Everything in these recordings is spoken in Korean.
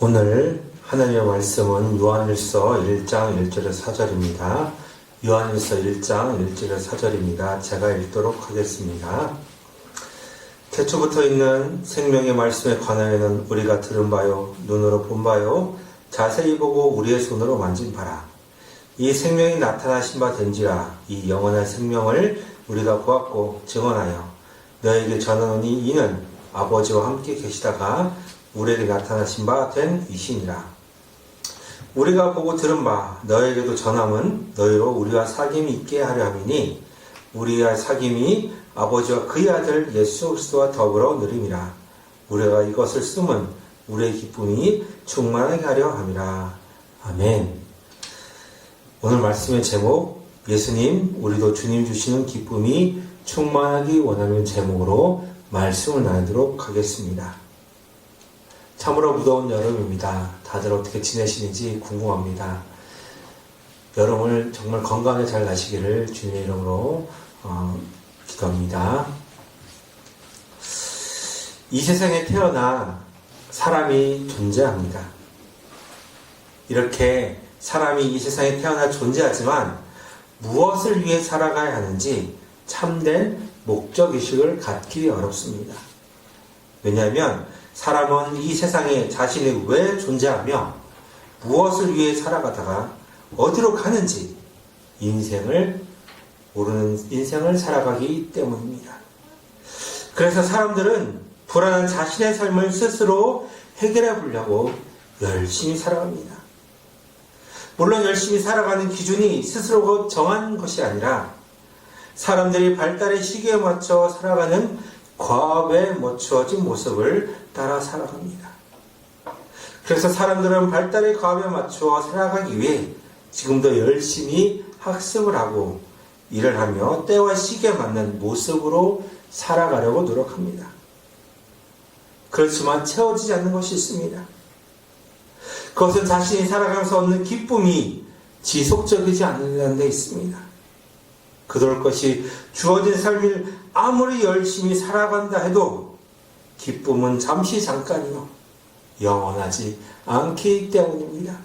오늘 하나님의 말씀은 요한일서 1장 1절에서 4절입니다. 요한일서 1장 1절에서 4절입니다. 제가 읽도록 하겠습니다. 태초부터 있는 생명의 말씀에 관하여는 우리가 들은 바요, 눈으로 본 바요, 자세히 보고 우리의 손으로 만진 바라. 이 생명이 나타나신 바 된지라. 이 영원한 생명을 우리가 보았고 증언하여 너에게 전하노니 이는 아버지와 함께 계시다가 우리에게 나타나신 바 된 이시니라. 우리가 보고 들은 바 너에게도 전함은 너희로 우리와 사귐이 있게 하려 함이니 우리와 사귐이 아버지와 그의 아들 예수 그리스도와 더불어 누림이라. 우리가 이것을 쓰면 우리의 기쁨이 충만하게 하려 함이라. 아멘. 오늘 말씀의 제목, 예수님 우리도 주님 주시는 기쁨이 충만하기 원하는 제목으로 말씀을 나누도록 하겠습니다. 참으로 무더운 여름입니다. 다들 어떻게 지내시는지 궁금합니다. 여름을 정말 건강하게 잘 나시기를 주님의 이름으로 기도합니다. 이 세상에 태어나 사람이 존재합니다. 이렇게 사람이 이 세상에 태어나 존재하지만 무엇을 위해 살아가야 하는지 참된 목적의식을 갖기 어렵습니다. 왜냐하면 사람은 이 세상에 자신이 왜 존재하며 무엇을 위해 살아가다가 어디로 가는지 모르는 인생을 살아가기 때문입니다. 그래서 사람들은 불안한 자신의 삶을 스스로 해결해 보려고 열심히 살아갑니다. 물론 열심히 살아가는 기준이 스스로 정한 것이 아니라 사람들이 발달의 시기에 맞춰 살아가는 과업에 맞추어진 모습을 따라 살아갑니다. 그래서 사람들은 발달의 과업에 맞추어 살아가기 위해 지금도 열심히 학습을 하고 일을 하며 때와 시기에 맞는 모습으로 살아가려고 노력합니다. 그렇지만 채워지지 않는 것이 있습니다. 그것은 자신이 살아가면서 얻는 기쁨이 지속적이지 않는 데 있습니다. 그럴 것이 주어진 삶을 아무리 열심히 살아간다 해도 기쁨은 잠시 잠깐이요 영원하지 않기 때문입니다.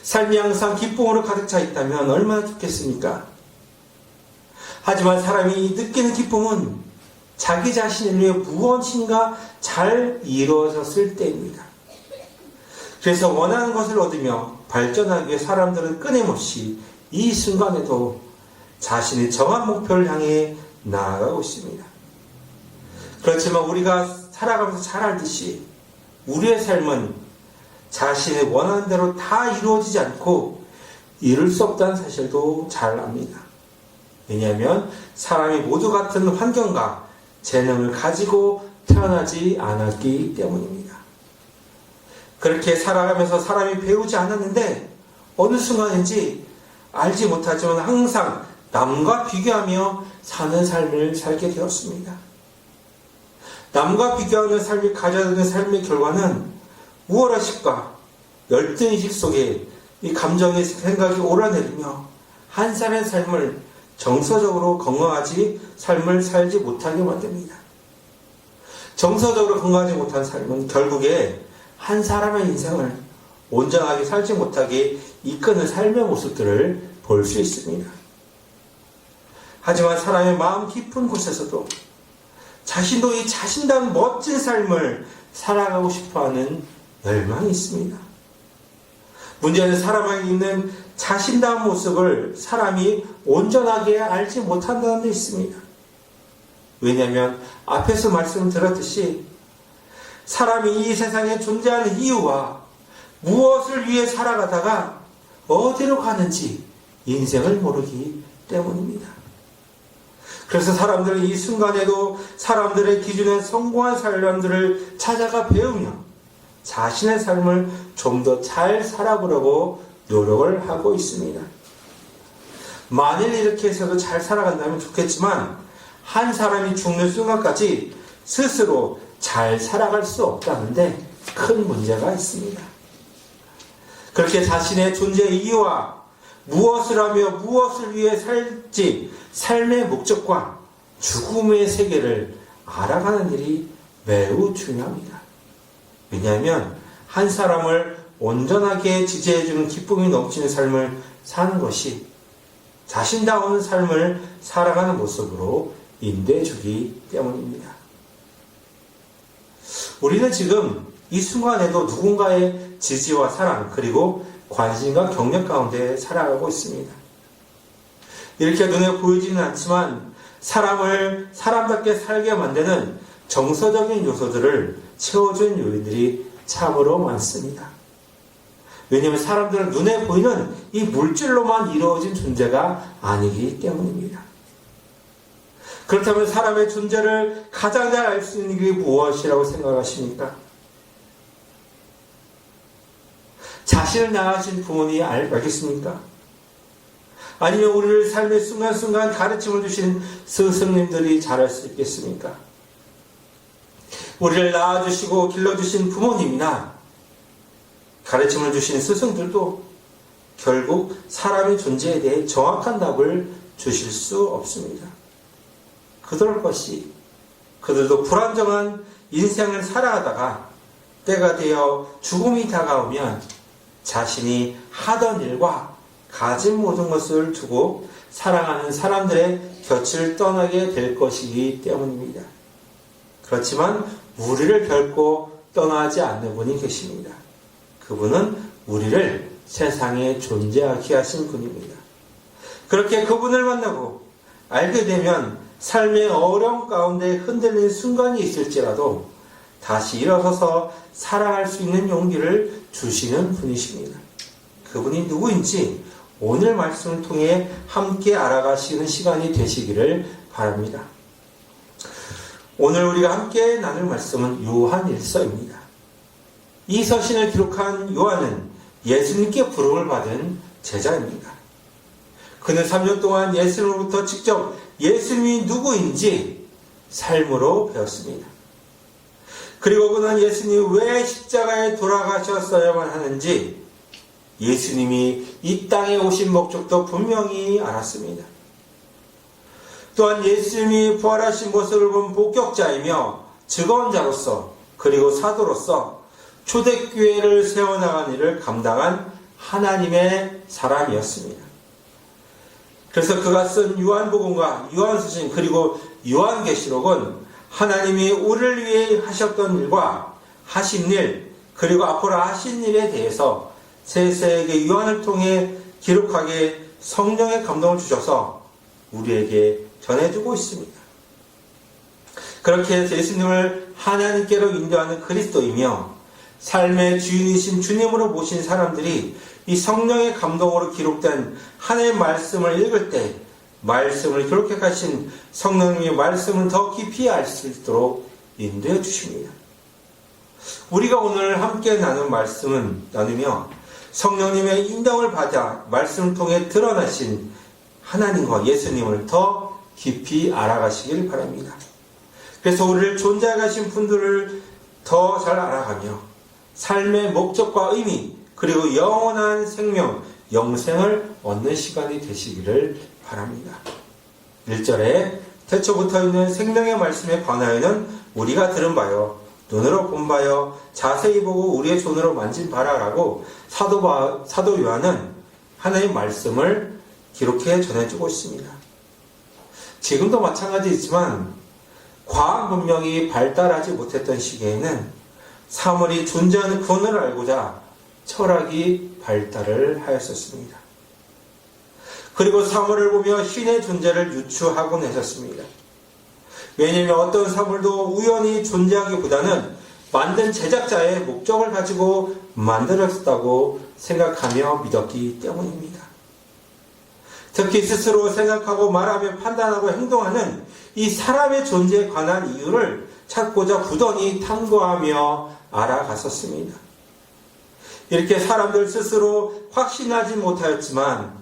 삶이 항상 기쁨으로 가득 차 있다면 얼마나 좋겠습니까? 하지만 사람이 느끼는 기쁨은 자기 자신을 위해 무엇인가 잘 이루어졌을 때입니다. 그래서 원하는 것을 얻으며 발전하기 위해 사람들은 끊임없이 이 순간에도 자신의 정한 목표를 향해 나아가고 있습니다. 그렇지만 우리가 살아가면서 잘 알듯이 우리의 삶은 자신의 원하는 대로 다 이루어지지 않고 이룰 수 없다는 사실도 잘 압니다. 왜냐하면 사람이 모두 같은 환경과 재능을 가지고 태어나지 않았기 때문입니다. 그렇게 살아가면서 사람이 배우지 않았는데 어느 순간인지 알지 못하지만 항상 남과 비교하며 사는 삶을 살게 되었습니다. 남과 비교하는 삶이 가져야 되는 삶의 결과는 우월의식과 열등의식 속에 이 감정의 생각이 오라내리며 한 사람의 삶을 정서적으로 건강하지 삶을 살지 못하게 만듭니다. 정서적으로 건강하지 못한 삶은 결국에 한 사람의 인생을 온전하게 살지 못하게 이끄는 삶의 모습들을 볼 수 있습니다. 하지만 사람의 마음 깊은 곳에서도 자신도 이 자신다운 멋진 삶을 살아가고 싶어하는 열망이 있습니다. 문제는 사람에게 있는 자신다운 모습을 사람이 온전하게 알지 못한다는 데 있습니다. 왜냐하면 앞에서 말씀 드렸듯이 사람이 이 세상에 존재하는 이유와 무엇을 위해 살아가다가 어디로 가는지 인생을 모르기 때문입니다. 그래서 사람들은 이 순간에도 사람들의 기준에 성공한 사람들을 찾아가 배우며 자신의 삶을 좀 더 잘 살아보려고 노력을 하고 있습니다. 만일 이렇게 해서도 잘 살아간다면 좋겠지만 한 사람이 죽는 순간까지 스스로 잘 살아갈 수 없다는데 큰 문제가 있습니다. 그렇게 자신의 존재의 이유와 무엇을 하며 무엇을 위해 살지 삶의 목적과 죽음의 세계를 알아가는 일이 매우 중요합니다. 왜냐하면 한 사람을 온전하게 지지해주는 기쁨이 넘치는 삶을 사는 것이 자신다운 삶을 살아가는 모습으로 인도해주기 때문입니다. 우리는 지금 이 순간에도 누군가의 지지와 사랑 그리고 관심과 격려 가운데 살아가고 있습니다. 이렇게 눈에 보이지는 않지만 사람을 사람답게 살게 만드는 정서적인 요소들을 채워준 요인들이 참으로 많습니다. 왜냐하면 사람들은 눈에 보이는 이 물질로만 이루어진 존재가 아니기 때문입니다. 그렇다면 사람의 존재를 가장 잘 알 수 있는 게 무엇이라고 생각하십니까? 자신을 낳으신 부모님이 알겠습니까? 아니면 우리를 삶의 순간순간 가르침을 주신 스승님들이 잘할 수 있겠습니까? 우리를 낳아주시고 길러주신 부모님이나 가르침을 주신 스승들도 결국 사람의 존재에 대해 정확한 답을 주실 수 없습니다. 그들 것이 그들도 불안정한 인생을 살아가다가 때가 되어 죽음이 다가오면 자신이 하던 일과 가진 모든 것을 두고 사랑하는 사람들의 곁을 떠나게 될 것이기 때문입니다. 그렇지만 우리를 결코 떠나지 않는 분이 계십니다. 그분은 우리를 세상에 존재하게 하신 분입니다. 그렇게 그분을 만나고 알게 되면 삶의 어려움 가운데 흔들린 순간이 있을지라도 다시 일어서서 살아갈 수 있는 용기를 주시는 분이십니다. 그분이 누구인지 오늘 말씀을 통해 함께 알아가시는 시간이 되시기를 바랍니다. 오늘 우리가 함께 나눌 말씀은 요한일서입니다. 이 서신을 기록한 요한은 예수님께 부름을 받은 제자입니다. 그는 3년 동안 예수님으로부터 직접 예수님이 누구인지 삶으로 배웠습니다. 그리고 그는 예수님이 왜 십자가에 돌아가셨어야만 하는지 예수님이 이 땅에 오신 목적도 분명히 알았습니다. 또한 예수님이 부활하신 모습을 본 목격자이며 증언자로서 그리고 사도로서 초대교회를 세워나가는 일을 감당한 하나님의 사람이었습니다. 그래서 그가 쓴 요한복음과 요한서신 그리고 요한계시록은 하나님이 우리를 위해 하셨던 일과 하신 일 그리고 앞으로 하신 일에 대해서 세세에게 요한을 통해 기록하게 성령의 감동을 주셔서 우리에게 전해주고 있습니다. 그렇게 해서 예수님을 하나님께로 인도하는 그리스도이며 삶의 주인이신 주님으로 모신 사람들이 이 성령의 감동으로 기록된 하나님의 말씀을 읽을 때 말씀을 기록해 가신 성령님의 말씀을 더 깊이 알 수 있도록 인도해 주십니다. 우리가 오늘 함께 나누며 성령님의 인도를 받아 말씀을 통해 드러나신 하나님과 예수님을 더 깊이 알아가시길 바랍니다. 그래서 우리를 존재하게 하신 분들을 더 잘 알아가며 삶의 목적과 의미 그리고 영원한 생명, 영생을 얻는 시간이 되시기를 바랍니다. 1절에 태초부터 있는 생명의 말씀에 관하여는 우리가 들은 바요 눈으로 본 바요 자세히 보고 우리의 손으로 만진 바라라고 사도 요한은 하나님의 말씀을 기록해 전해주고 있습니다. 지금도 마찬가지이지만 과학 문명이 발달하지 못했던 시기에는 사물이 존재하는 근원을 알고자 철학이 발달을 하였었습니다. 그리고 사물을 보며 신의 존재를 유추하곤 했었습니다. 왜냐하면 어떤 사물도 우연히 존재하기보다는 만든 제작자의 목적을 가지고 만들었다고 생각하며 믿었기 때문입니다. 특히 스스로 생각하고 말하며 판단하고 행동하는 이 사람의 존재에 관한 이유를 찾고자 부단히 탐구하며 알아갔었습니다. 이렇게 사람들 스스로 확신하지 못하였지만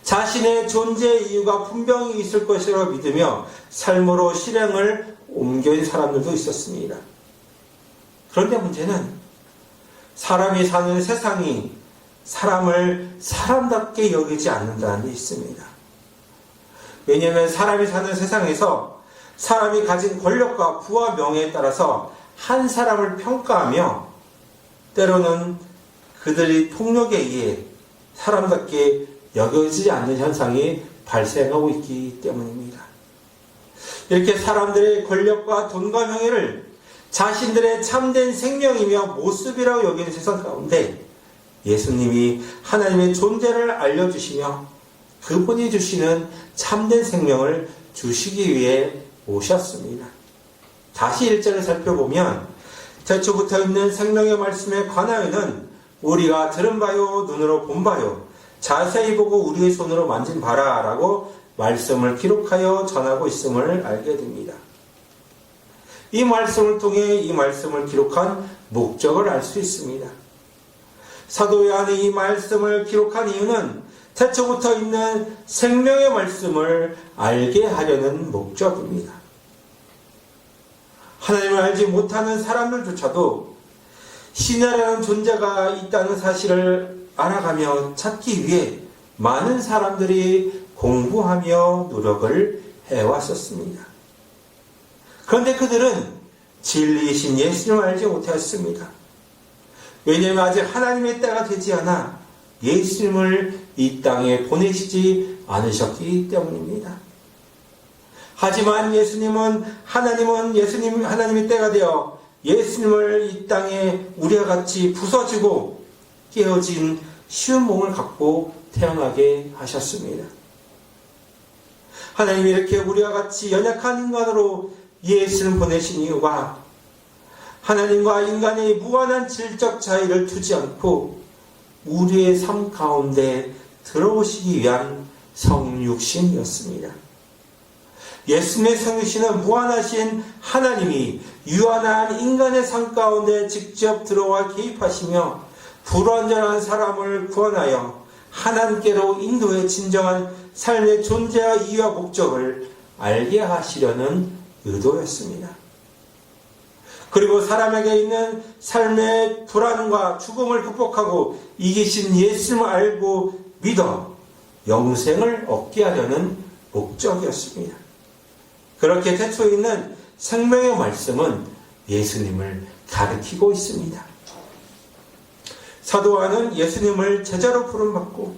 자신의 존재 이유가 분명히 있을 것이라고 믿으며 삶으로 실행을 옮긴 사람들도 있었습니다. 그런데 문제는 사람이 사는 세상이 사람을 사람답게 여기지 않는다는 게 있습니다. 왜냐하면 사람이 사는 세상에서 사람이 가진 권력과 부와 명예에 따라서 한 사람을 평가하며 때로는 그들이 폭력에 의해 사람답게 여겨지지 않는 현상이 발생하고 있기 때문입니다. 이렇게 사람들의 권력과 돈과 명예를 자신들의 참된 생명이며 모습이라고 여기는 세상 가운데 예수님이 하나님의 존재를 알려주시며 그분이 주시는 참된 생명을 주시기 위해 오셨습니다. 다시 1절을 살펴보면 태초부터 있는 생명의 말씀에 관하여는 우리가 들은 바요 눈으로 본 바요 자세히 보고 우리의 손으로 만진 바라 라고 말씀을 기록하여 전하고 있음을 알게 됩니다. 이 말씀을 통해 이 말씀을 기록한 목적을 알 수 있습니다. 사도 요한이 이 말씀을 기록한 이유는 태초부터 있는 생명의 말씀을 알게 하려는 목적입니다. 하나님을 알지 못하는 사람들조차도 신이라는 존재가 있다는 사실을 알아가며 찾기 위해 많은 사람들이 공부하며 노력을 해왔었습니다. 그런데 그들은 진리이신 예수님을 알지 못했습니다. 왜냐하면 아직 하나님의 때가 되지 않아 예수님을 이 땅에 보내시지 않으셨기 때문입니다. 하지만 하나님의 때가 되어 예수님을 이 땅에 우리와 같이 부서지고 깨어진 쉬운 몸을 갖고 태어나게 하셨습니다. 하나님이 이렇게 우리와 같이 연약한 인간으로 예수를 보내신 이유가 하나님과 인간의 무한한 질적 차이를 두지 않고 우리의 삶 가운데 들어오시기 위한 성육신이었습니다. 예수님의 성육신은 무한하신 하나님이 유한한 인간의 삶 가운데 직접 들어와 개입하시며 불완전한 사람을 구원하여 하나님께로 인도해 진정한 삶의 존재와 이유와 목적을 알게 하시려는 의도였습니다. 그리고 사람에게 있는 삶의 불안과 죽음을 극복하고 이기신 예수님을 알고 믿어 영생을 얻게 하려는 목적이었습니다. 그렇게 태초에 있는 생명의 말씀은 예수님을 가리키고 있습니다. 사도 요한은 예수님을 제자로 부름받고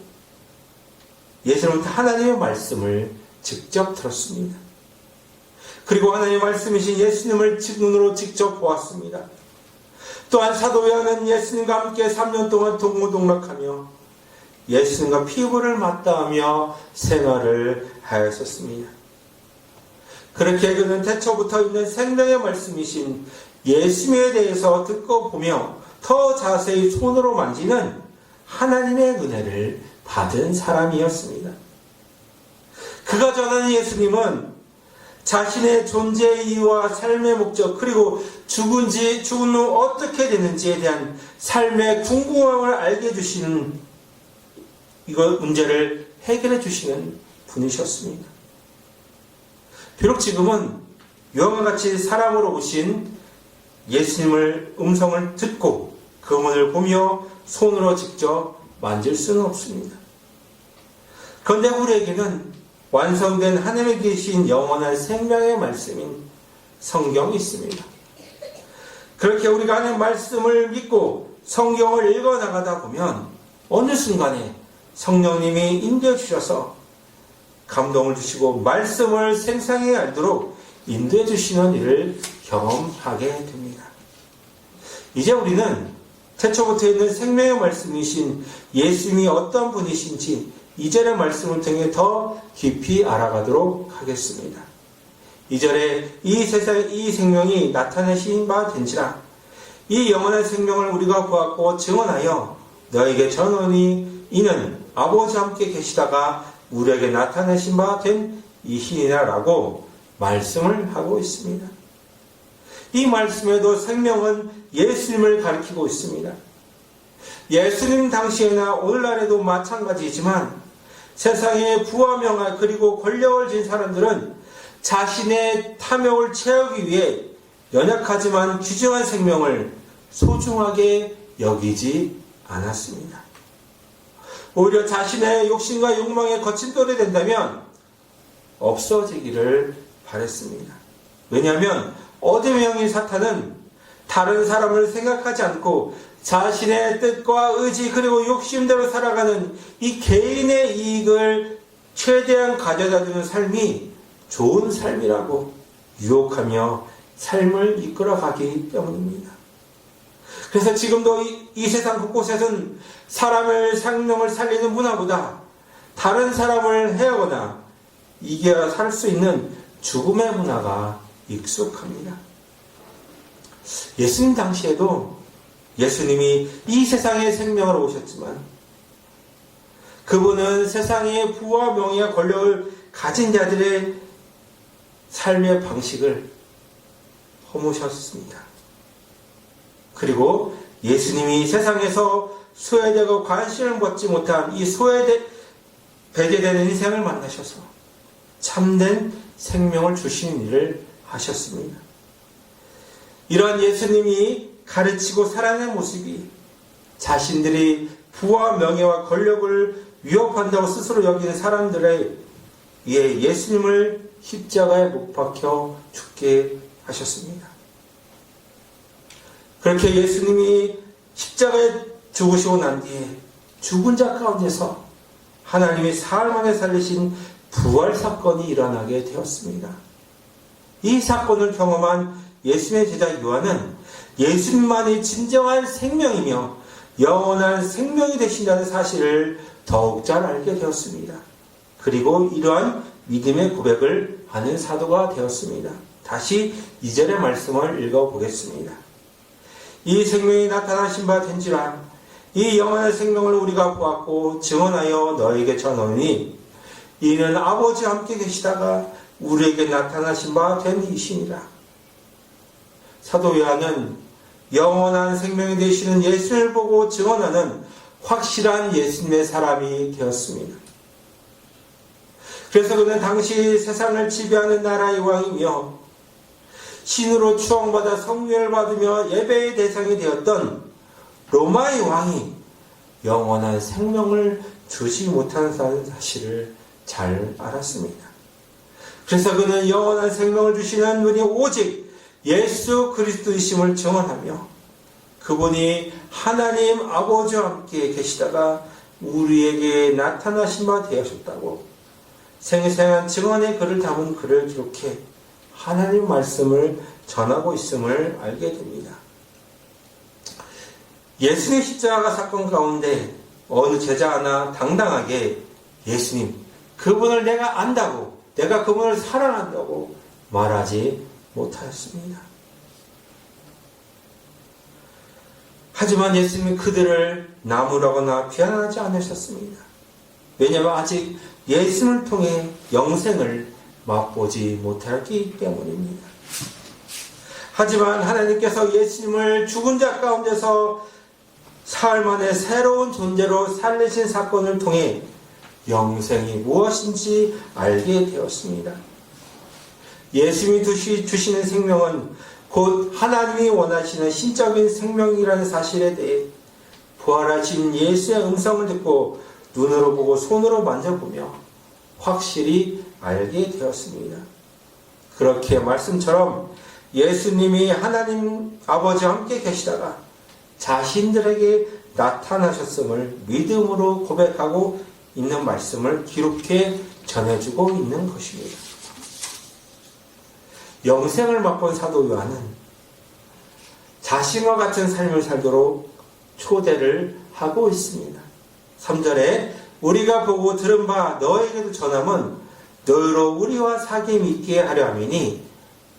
예수님은 하나님의 말씀을 직접 들었습니다. 그리고 하나님의 말씀이신 예수님을 눈으로 직접 보았습니다. 또한 사도 요한은 예수님과 함께 3년 동안 동무동락하며 예수님과 피부를 맞닿으며 생활을 하였었습니다. 그렇게 그는 태초부터 있는 생명의 말씀이신 예수님에 대해서 듣고 보며 더 자세히 손으로 만지는 하나님의 은혜를 받은 사람이었습니다. 그가 전하는 예수님은 자신의 존재의 이유와 삶의 목적 그리고 죽은 후 어떻게 되는지에 대한 삶의 궁금함을 알게 해주시는 이거 문제를 해결해 주시는 분이셨습니다. 비록 지금은 요한과 같이 사람으로 오신 예수님을 음성을 듣고 그 문을 보며 손으로 직접 만질 수는 없습니다. 그런데 우리에게는 완성된 하나님에 계신 영원한 생명의 말씀인 성경이 있습니다. 그렇게 우리가 하나님의 말씀을 믿고 성경을 읽어나가다 보면 어느 순간에 성령님이 인도해 주셔서 감동을 주시고 말씀을 생생히 알도록 인도해 주시는 일을 경험하게 됩니다. 이제 우리는 태초부터 있는 생명의 말씀이신 예수님이 어떤 분이신지 2절의 말씀을 통해 더 깊이 알아가도록 하겠습니다. 2절에 이 세상에 이 생명이 나타내신 바 된지라 이 영원한 생명을 우리가 보았고 증언하여 너에게 전하노니 이는 아버지와 함께 계시다가 우리에게 나타내신 바 된 이신이라 라고 말씀을 하고 있습니다. 이 말씀에도 생명은 예수님을 가리키고 있습니다. 예수님 당시에나 오늘날에도 마찬가지이지만 세상의 부와 명예 그리고 권력을 진 사람들은 자신의 탐욕을 채우기 위해 연약하지만 귀중한 생명을 소중하게 여기지 않았습니다. 오히려 자신의 욕심과 욕망에 거친 돌이 된다면 없어지기를 바랬습니다. 왜냐하면 어둠의 영인 사탄은 다른 사람을 생각하지 않고 자신의 뜻과 의지 그리고 욕심대로 살아가는 이 개인의 이익을 최대한 가져다주는 삶이 좋은 삶이라고 유혹하며 삶을 이끌어가기 때문입니다. 그래서 지금도 이 세상 곳곳에서는 사람의 생명을 살리는 문화보다 다른 사람을 해하거나 이겨야 살 수 있는 죽음의 문화가 익숙합니다. 예수님 당시에도 예수님이 이 세상에 생명으로 오셨지만 그분은 세상의 부와 명예와 권력을 가진 자들의 삶의 방식을 허무셨습니다. 그리고 예수님이 세상에서 소외되고 관심을 받지 못한 이 배제되는 인생을 만나셔서 참된 생명을 주시는 일을 하셨습니다. 이러한 예수님이 가르치고 살아낸 모습이 자신들이 부와 명예와 권력을 위협한다고 스스로 여기는 사람들에 의해 예수님을 십자가에 못 박혀 죽게 하셨습니다. 그렇게 예수님이 십자가에 죽으시고 난 뒤에 죽은 자 가운데서 하나님이 사흘 만에 살리신 부활 사건이 일어나게 되었습니다. 이 사건을 경험한 예수님의 제자 요한은 예수님만이 진정한 생명이며 영원한 생명이 되신다는 사실을 더욱 잘 알게 되었습니다. 그리고 이러한 믿음의 고백을 하는 사도가 되었습니다. 다시 2절의 말씀을 읽어보겠습니다. 이 생명이 나타나신 바 된지라 이 영원한 생명을 우리가 보았고 증언하여 너에게 전하니 이는 아버지와 함께 계시다가 우리에게 나타나신 바 된 이시니라. 사도 요한은 영원한 생명이 되시는 예수님을 보고 증언하는 확실한 예수님의 사람이 되었습니다. 그래서 그는 당시 세상을 지배하는 나라의 왕이며 신으로 추앙받아 성례를 받으며 예배의 대상이 되었던 로마의 왕이 영원한 생명을 주지 못한다는 사실을 잘 알았습니다. 그래서 그는 영원한 생명을 주시는 분이 오직 예수 그리스도이심을 증언하며 그분이 하나님 아버지와 함께 계시다가 우리에게 나타나신 바 되셨다고 생생한 증언의 글을 담은 글을 기록해 하나님 말씀을 전하고 있음을 알게 됩니다. 예수님의 십자가 사건 가운데 어느 제자 하나 당당하게 예수님, 그분을 내가 안다고, 내가 그분을 사랑한다고 말하지 못하였습니다. 하지만 예수님은 그들을 나무라거나 비난하지 않으셨습니다. 왜냐하면 아직 예수님을 통해 영생을 맛보지 못하였기 때문입니다. 하지만 하나님께서 예수님을 죽은 자 가운데서 사흘 만에 새로운 존재로 살리신 사건을 통해 영생이 무엇인지 알게 되었습니다. 예수님이 주시는 생명은 곧 하나님이 원하시는 신적인 생명이라는 사실에 대해 부활하신 예수의 음성을 듣고 눈으로 보고 손으로 만져보며 확실히 알게 되었습니다. 그렇게 말씀처럼 예수님이 하나님 아버지와 함께 계시다가 자신들에게 나타나셨음을 믿음으로 고백하고 있는 말씀을 기록해 전해주고 있는 것입니다. 영생을 맛본 사도 요한은 자신과 같은 삶을 살도록 초대를 하고 있습니다. 3절에 우리가 보고 들은 바 너에게도 전함은 너희로 우리와 사귐이 있게 하려 함이니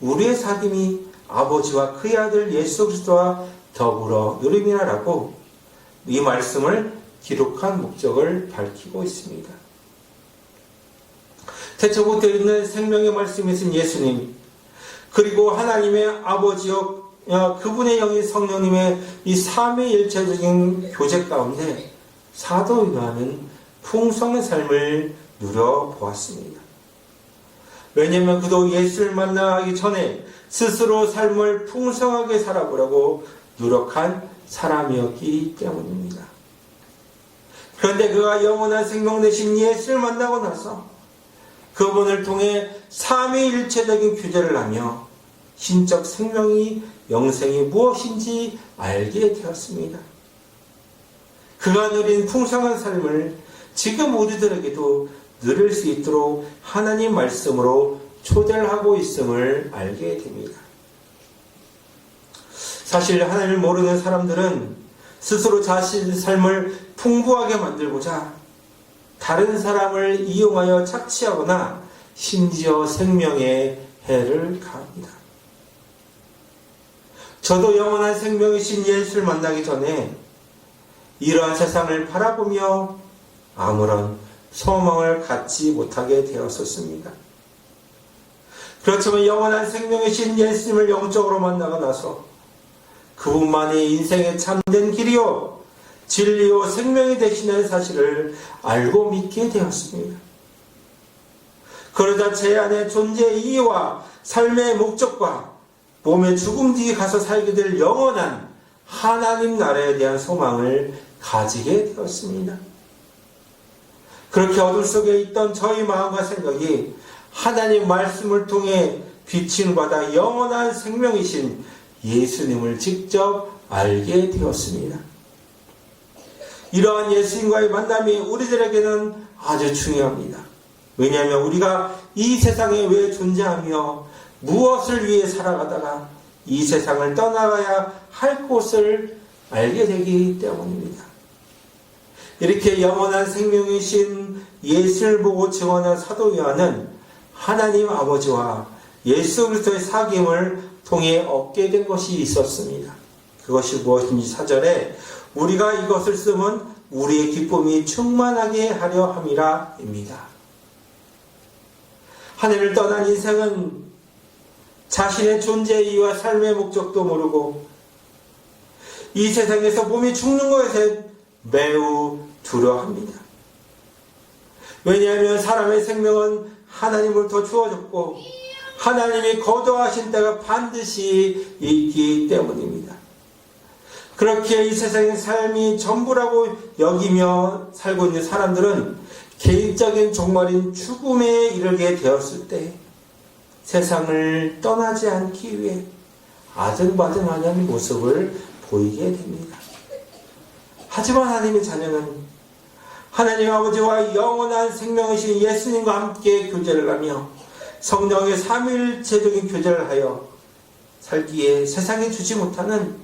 우리의 사귐이 아버지와 그의 아들 예수 그리스도와 더불어 누림이라라고 이 말씀을 기록한 목적을 밝히고 있습니다. 태초부터 있는 생명의 말씀이신 예수님, 그리고 하나님의 아버지요 그분의 영인 성령님의 이 삼위일체적인 교제 가운데 사도 요한은 풍성한 삶을 누려보았습니다. 왜냐하면 그도 예수를 만나기 전에 스스로 삶을 풍성하게 살아보려고 노력한 사람이었기 때문입니다. 그런데 그가 영원한 생명 되신 예수를 만나고 나서 그분을 통해 삼위일체적인 규제를 하며 신적 생명이 영생이 무엇인지 알게 되었습니다. 그가 누린 풍성한 삶을 지금 우리들에게도 누릴 수 있도록 하나님 말씀으로 초대를 하고 있음을 알게 됩니다. 사실 하나님을 모르는 사람들은 스스로 자신의 삶을 풍부하게 만들고자 다른 사람을 이용하여 착취하거나 심지어 생명에 해를 가합니다. 저도 영원한 생명이신 예수를 만나기 전에 이러한 세상을 바라보며 아무런 소망을 갖지 못하게 되었었습니다. 그렇지만 영원한 생명이신 예수님을 영적으로 만나고 나서 그분만이 인생의 참된 길이요 진리요 생명이 되시는 사실을 알고 믿게 되었습니다. 그러자 제 안에 존재의 이유와 삶의 목적과 몸의 죽음 뒤에 가서 살게 될 영원한 하나님 나라에 대한 소망을 가지게 되었습니다. 그렇게 어둠 속에 있던 저희 마음과 생각이 하나님 말씀을 통해 빛을 받아 영원한 생명이신 예수님을 직접 알게 되었습니다. 이러한 예수님과의 만남이 우리들에게는 아주 중요합니다. 왜냐하면 우리가 이 세상에 왜 존재하며 무엇을 위해 살아가다가 이 세상을 떠나가야 할 곳을 알게 되기 때문입니다. 이렇게 영원한 생명이신 예수를 보고 증언한 사도 요한은 하나님 아버지와 예수 그리스도의 사귐을 통해 얻게 된 것이 있었습니다. 그것이 무엇인지 4절에 우리가 이것을 쓰면 우리의 기쁨이 충만하게 하려 함이라 입니다. 하늘을 떠난 인생은 자신의 존재의 이유와 삶의 목적도 모르고 이 세상에서 몸이 죽는 것에 매우 두려워합니다. 왜냐하면 사람의 생명은 하나님으로부터 주어졌고 하나님이 거두하신 때가 반드시 있기 때문입니다. 그렇게 이 세상의 삶이 전부라고 여기며 살고 있는 사람들은 개인적인 종말인 죽음에 이르게 되었을 때 세상을 떠나지 않기 위해 아등바등하는 모습을 보이게 됩니다. 하지만 하나님의 자녀는 하나님 아버지와 영원한 생명이신 예수님과 함께 교제를 하며 성령의 삼위일체적인 교제를 하여 살기에 세상에 주지 못하는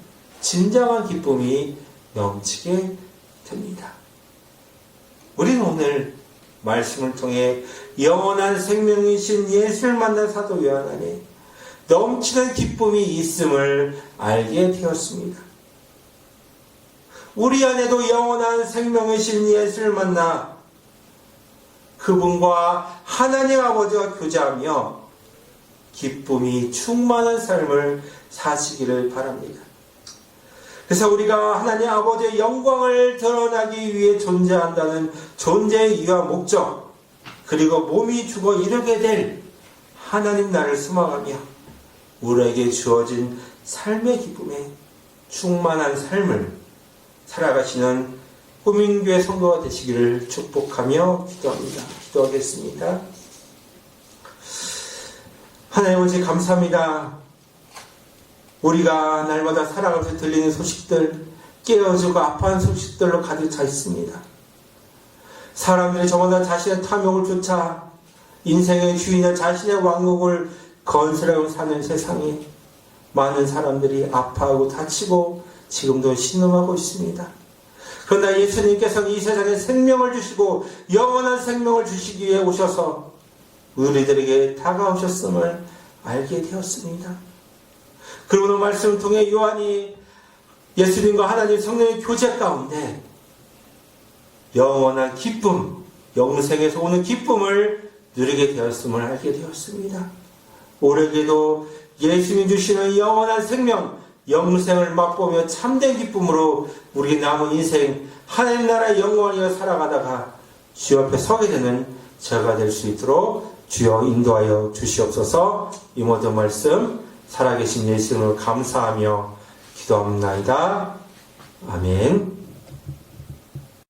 진정한 기쁨이 넘치게 됩니다. 우리는 오늘 말씀을 통해 영원한 생명이신 예수를 만난 사도 요한 안에 넘치는 기쁨이 있음을 알게 되었습니다. 우리 안에도 영원한 생명이신 예수를 만나 그분과 하나님 아버지와 교제하며 기쁨이 충만한 삶을 사시기를 바랍니다. 그래서 우리가 하나님 아버지의 영광을 드러나기 위해 존재한다는 존재의 이유와 목적, 그리고 몸이 죽어 이르게 될 하나님 나라를 소망하며 우리에게 주어진 삶의 기쁨에 충만한 삶을 살아가시는 꾸민교회 성도가 되시기를 축복하며 기도합니다. 기도하겠습니다. 하나님 아버지 감사합니다. 우리가 날마다 살아가면서 들리는 소식들, 깨어지고 아파하는 소식들로 가득 차 있습니다. 사람들이 저마다 자신의 탐욕을 쫓아 인생의 주인의 자신의 왕국을 건설하고 사는 세상에 많은 사람들이 아파하고 다치고 지금도 신음하고 있습니다. 그러나 예수님께서는 이 세상에 생명을 주시고 영원한 생명을 주시기 위해 오셔서 우리들에게 다가오셨음을 알게 되었습니다. 그리고 오늘 말씀을 통해 요한이 예수님과 하나님 성령의 교제 가운데 영원한 기쁨, 영생에서 오는 기쁨을 누리게 되었음을 알게 되었습니다. 우리에게도 예수님이 주시는 영원한 생명, 영생을 맛보며 참된 기쁨으로 우리 남은 인생 하나님 나라의 영광이여 살아가다가 주 앞에 서게 되는 저가 될 수 있도록 주여 인도하여 주시옵소서. 이 모든 말씀 살아계신 예수님을 감사하며 기도합니다. 아멘.